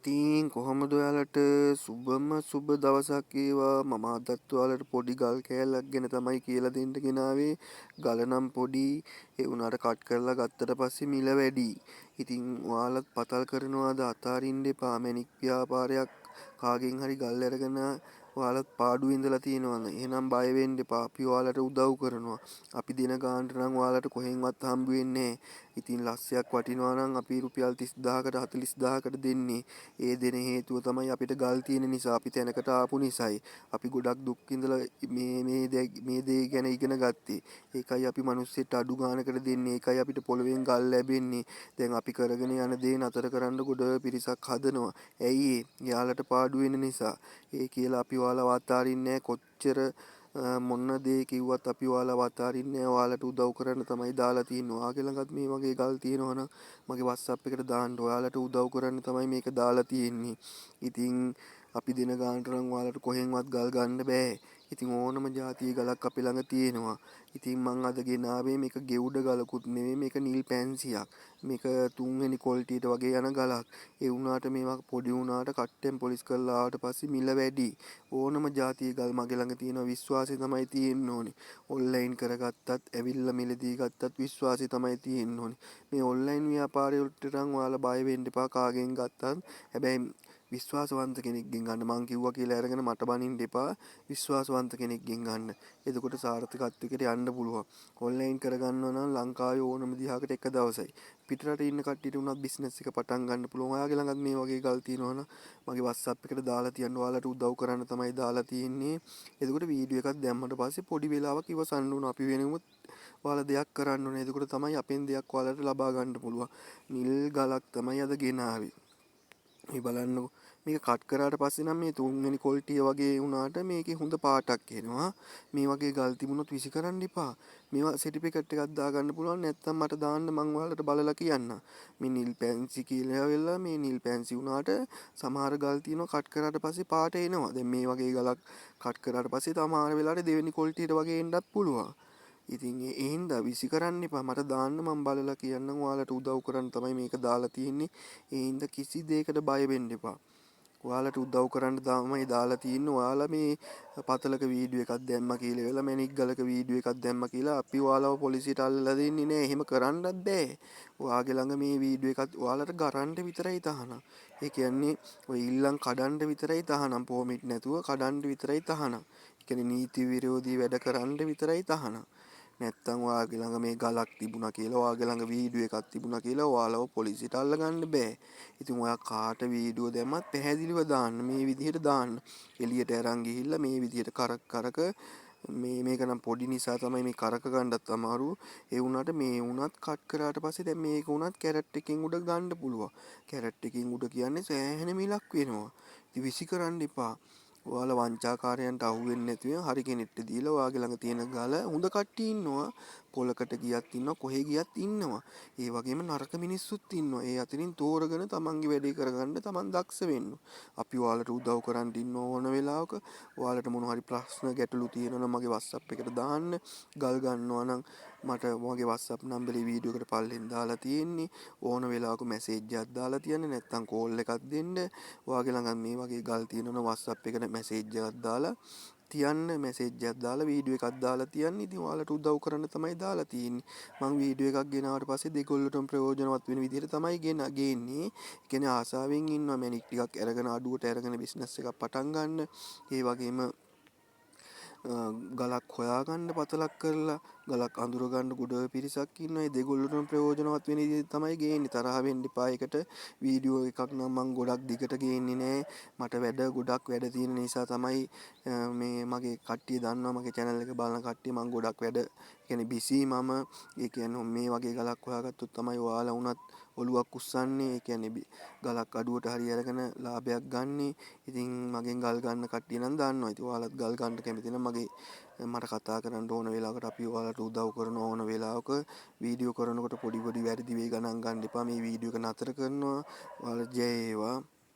ඉතින් කොහොමද ඔයාලට සුබම සුබ දවසක් වේවා. මම අදත් ඔයාලට පොඩි ගල් කෑල්ලක් ගැන තමයි කියලා දෙන්න ගෙනාවේ. ගල නම් පොඩි, ඒ වුණාට කට් කරලා ගත්තට පස්සේ මිල වැඩි. ඉතින් ඔයාලත් පතල් කරනවාද අතාරින්න එපා. මැණික් ව්‍යාපාරයක් කාගෙන් හරි ගල් අරගෙන ඔයාලත් පාඩුවේ ඉඳලා තියෙනවද? එහෙනම් බය වෙන්න එපා. අපි ඔයාලට උදව් කරනවා. අපි දින ගානට නම් ඔයාලට කොහෙන්වත් හම්බ වෙන්නේ නැහැ. ඉතින් ලස්සයක් වටිනවා නම් අපි රුපියල් 30000කට 40000කට දෙන්නේ. ඒ දෙන හේතුව තමයි අපිට ගල් තියෙන නිසා, අපි තැනකට ආපු නිසායි. අපි ගොඩක් දුක් විඳලා මේ දේ ගැන ඉගෙන ගත්තේ. ඒකයි අපි මිනිස්සුන්ට අඩු ගානකට දෙන්නේ. ඒකයි අපිට පොළවෙන් ගල් ලැබෙන්නේ. දැන් අපි කරගෙන යන දේ නතර කරන්න ගොඩ පිරිසක් හදනවා. ඇයි ඒ? යාලට පාඩු වෙන නිසා. ඒ කියලා අපි ඔයාලව අතාරින්නේ කොච්චර මොන දේ කිව්වත් අපි ඔයාලව අතාරින්නේ. ඔයාලට උදව් කරන්න තමයි දාලා තියෙන්නේ. ඔයාගේ ළඟත් මේ වගේ ගල් තියෙනවා නම් මගේ WhatsApp එකට දාන්න. ඔයාලට උදව් කරන්න තමයි මේක දාලා තියෙන්නේ. ඉතින් අපි දින ගානට නම් ඔයාලට කොහෙන්වත් ගල් ගන්න බෑ. ඉතින් ඕනම જાතියේ ගලක් අපි ළඟ තියෙනවා. ඉතින් මං අද ගෙනාවේ මේක ගෙවුඩ ගලකුත් නෙවෙයි, මේක නිල් පැන්සියක්. මේක 3 වෙනි ක්වොලිටියට වගේ යන ගලක්. ඒ වුණාට මේවා පොඩි වුණාට කට්ටෙන් පොලිස් කරලා ආවට පස්සේ මිල වැඩි. ඕනම જાතියේ ගල් මගේ ළඟ තියෙනවා. විශ්වාසය තමයි තියෙන්න ඕනේ. ඔන්ලයින් කරගත්තත්, ඇවිල්ලා මිලදී ගත්තත් විශ්වාසය තමයි තියෙන්න ඕනේ. මේ ඔන්ලයින් ව්‍යාපාරය වලට නම් ඔයාලා බය වෙන්න එපා කාගෙන් ගත්තත්. හැබැයි විශ්වාසවන්ත කෙනෙක්ගෙන් ගන්න. මං කිව්වා කියලා අරගෙන මට බනින්න එපා. විශ්වාසවන්ත කෙනෙක්ගෙන් ගන්න. එතකොට සාර්ථකත්වයකට යන්න පුළුවන්. ඔන්ලයින් කරගන්නවා නම් ලංකාවේ ඕනම දිහාකට එක දවසයි. පිටරට ඉන්න කට්ටියට උනත් බිස්නස් එක පටන් ගන්න පුළුවන්. ඔයාගේ ළඟත් මේ වගේ ගල් තියෙනවා නම් මගේ WhatsApp එකට දාලා තියන්න. ඔයාලට උදව් කරන්න තමයි දාලා තියෙන්නේ. එතකොට වීඩියෝ එකක් දැම්මට පස්සේ පොඩි වෙලාවක් ඉවසන්න ඕන. අපි වෙනුමුත් ඔයාලා දෙයක් කරන්න ඕනේ. එතකොට තමයි අපෙන් දෙයක් ඔයාලට ලබා ගන්න පුළුවන්. නිල් ගලක් තමයි අද ගෙනාවේ. මේ බලන්නකො, මේක කට් කරාට පස්සේ නම් මේ 3 වෙනි ක්වොලිටිය වගේ වුණාට මේකේ හොඳ පාටක් එනවා. මේ වගේ ගල් තිබුණොත් විසි කරන්න එපා. මේවා සර්ටිෆිකේට් එකක් දාගන්න පුළුවන්. නැත්නම් මට දාන්න, මං ඔයාලට බලලා කියන්නම්. මේ නිල් පැන්සි කියලා වෙලා මේ නිල් පැන්සි වුණාට සමහර ගල් තියෙනවා කට් කරාට පස්සේ පාට එනවා. දැන් මේ වගේ ගලක් කට් කරාට පස්සේ සමහර වෙලාවට දෙවෙනි ක්වොලිටියට වගේ එන්නත් පුළුවන්. ඉතින් ඒ හින්දා විසි කරන්න එපා. මට දාන්න, මම බලලා කියන්නම්. ඔයාලට උදව් කරන්න තමයි මේක දාලා තියෙන්නේ. ඒ හින්දා කිසි දෙයකට බය වෙන්න එපා. ඔයාලට උදව් කරන්න තමයි දාලා තියෙන්නේ. ඔයාලා මේ පතලක වීඩියෝ එකක් දැම්මා කියලා වෙලා මැණික් ගලක වීඩියෝ එකක් දැම්මා කියලා අපි ඔයාලව පොලිසියට අල්ලලා දෙන්නේ නෑ. එහෙම කරන්නත් බෑ. ඔයාගේ ළඟ මේ වීඩියෝ එකත් ඔයාලට ගරන්න විතරයි තහනම්. ඒ කියන්නේ ඔය ඊළඟ කඩන්න විතරයි තහනම්. පොමිට් නැතුව කඩන්න විතරයි තහනම්. ඒ කියන්නේ නීති විරෝධී වැඩ කරන්න විතරයි තහනම්. නැත්තම් ඔයාගේ ළඟ මේ ගලක් තිබුණා කියලා, ඔයාගේ ළඟ වීඩියෝ එකක් තිබුණා කියලා ඔයාලව පොලිසියට අල්ලගන්න බෑ. ඉතින් ඔයා කාට වීඩියෝ දැම්මත් පැහැදිලිව දාන්න. මේ විදිහට දාන්න. එළියට අරන් ගිහිල්ලා මේ විදිහට කරක මේක නම් පොඩි නිසා තමයි මේ කරක ගන්නත් අමාරු. ඒ වුණාට මේ වුණත් කට් කරාට පස්සේ දැන් මේක වුණත් කැරට් එකකින් උඩ ගන්න පුළුවන්. කැරට් එකකින් උඩ කියන්නේ සෑහෙන මිලක් වෙනවා. ඉතින් විසි කරන්න එපා. ඔයාලා වංචාකාරයන්ට අහු වෙන්නේ නැතුව හරි කෙනෙක්ට දීලා ඔයාගේ ළඟ තියෙන ගල, හොඳ කට්ටිය ඉන්නවා. පොලකට ගියත් ඉන්නවා, කොහෙ ගියත් ඉන්නවා. ඒ වගේම නරක මිනිස්සුත් ඉන්නවා. ඒ අතරින් තෝරගෙන තමන්ගේ වැඩේ කරගන්න තමන් දක්ෂ වෙන්න. අපි ඔයාලට උදව් කරන්න ඉන්න ඕන වෙලාවක ඔයාලට මොන හරි ප්‍රශ්න ගැටලු තියෙනවා නම් මගේ WhatsApp එකට දාන්න. ගල් ගන්නවා නම් මට මගේ WhatsApp නම්බරේ වීඩියෝ එකට පල්ලෙන් දාලා තියෙන්නේ. ඕන වෙලාවක මැසේජ් එකක් දාලා තියන්න, නැත්නම් කෝල් එකක් දෙන්න. ඔයාගේ ළඟ මේ වගේ ගල් තියෙනවා නම් WhatsApp එකට මැසේජ් එකක් දාලා තියන්න. මැසේජ් එකක් දාලා වීඩියෝ එකක් දාලා තියන්න. ඉතින් ඔයාලට උදව් කරන්න තමයි දාලා තියෙන්නේ. මම වීඩියෝ එකක් ගෙනාවට පස්සේ දෙගොල්ලටම ප්‍රයෝජනවත් වෙන විදිහට තමයි ගේන්නේ. ඒ කියන්නේ ආසාවෙන් ඉන්නවා මැණික් ටිකක් අරගෙන අඩුවට අරගෙන බිස්නස් එකක් පටන් ගන්න. ඒ වගේම ගලක් හොයාගන්න පතලක් කරලා ගලක් අඳුරගන්න ගොඩ පිරිසක් ඉන්නවා. ඒ දෙගොල්ලටම ප්‍රයෝජනවත් වෙන විදිහට තමයි ගේන්නේ. තරහ වෙන්න එපා. ඒකට වීඩියෝ එකක් නම් මම ගොඩක් දිගට ගේන්නේ නෑ. මට ගොඩක් වැඩ තියෙන නිසා තමයි මේ මගේ කට්ටිය දන්නවා, මගේ channel එක බලන කට්ටිය මම ගොඩක් වැඩ කියන්නේ බිසි මම. ඒ කියන්නේ මේ වගේ ගලක් හොයාගත්තොත් තමයි ඔයාලා වුණත් ඔලුවක් උස්සන්නේ. ඒ කියන්නේ ගලක් අඩුවට හරි අරගෙන ලාභයක් ගන්න. ඉතින් මගෙන් ගල් ගන්න කට්ටිය නම් දන්නවා. ඉතින් ඔයාලත් ගල් ගන්න කැමති නම් මට කතා කරන්න ඕන වෙලාවකට අපි ඔයාලට උදව් කරන ඕන වෙලාවක වීඩියෝ කරනකොට පොඩි වැරදි වෙයි ගණන් ගන්න එපා. මේ වීඩියෝ එක නතර කරනවා. ඔයාලා ජය වේවා.